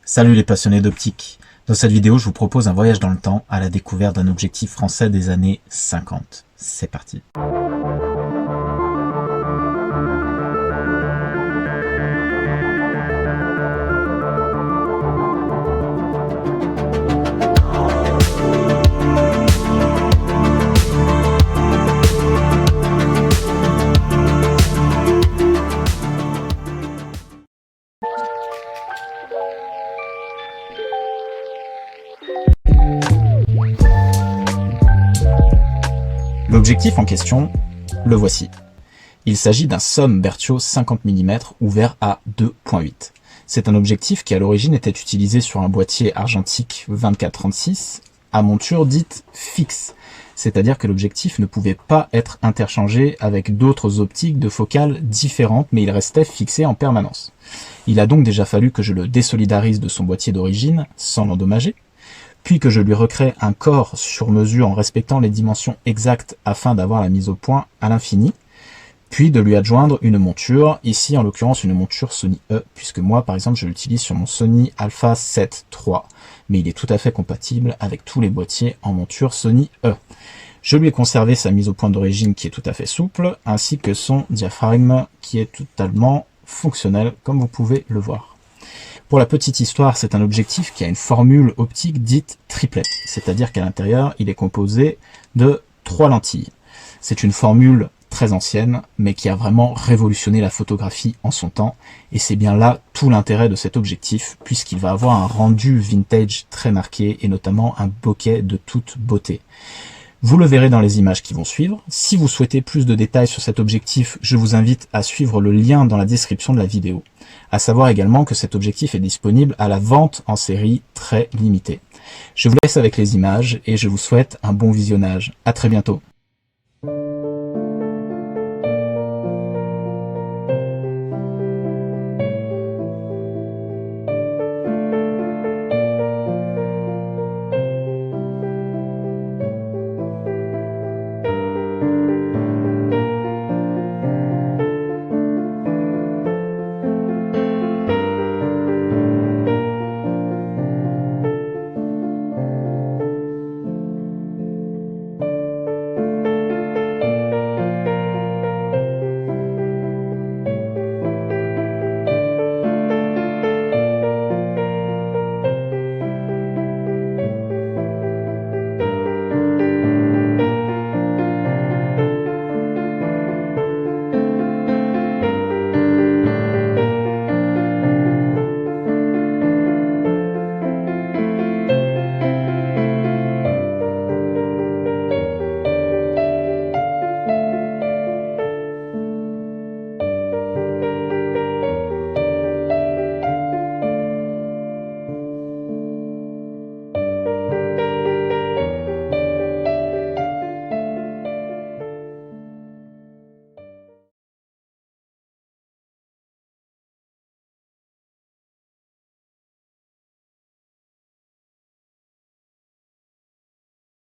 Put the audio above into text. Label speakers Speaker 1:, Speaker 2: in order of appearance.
Speaker 1: Salut les passionnés d'optique. Dans cette vidéo, je vous propose un voyage dans le temps à la découverte d'un objectif français des années 50. C'est parti. L'objectif en question, le voici. Il s'agit d'un Somme Berthiaud 50 mm ouvert à 2.8. C'est un objectif qui à l'origine était utilisé sur un boîtier argentique 24-36 à monture dite fixe. C'est-à-dire que l'objectif ne pouvait pas être interchangé avec d'autres optiques de focales différentes, mais il restait fixé en permanence. Il a donc déjà fallu que je le désolidarise de son boîtier d'origine, sans l'endommager, puis que je lui recrée un corps sur mesure en respectant les dimensions exactes afin d'avoir la mise au point à l'infini, puis de lui adjoindre une monture, ici en l'occurrence une monture Sony E, puisque moi par exemple je l'utilise sur mon Sony Alpha 7 III, mais il est tout à fait compatible avec tous les boîtiers en monture Sony E. Je lui ai conservé sa mise au point d'origine qui est tout à fait souple, ainsi que son diaphragme qui est totalement fonctionnel, comme vous pouvez le voir. Pour la petite histoire, c'est un objectif qui a une formule optique dite triplet, c'est-à-dire qu'à l'intérieur, il est composé de 3 lentilles. C'est une formule très ancienne, mais qui a vraiment révolutionné la photographie en son temps, et c'est bien là tout l'intérêt de cet objectif, puisqu'il va avoir un rendu vintage très marqué, et notamment un bokeh de toute beauté. Vous le verrez dans les images qui vont suivre. Si vous souhaitez plus de détails sur cet objectif, je vous invite à suivre le lien dans la description de la vidéo. À savoir également que cet objectif est disponible à la vente en série très limitée. Je vous laisse avec les images et je vous souhaite un bon visionnage. À très bientôt.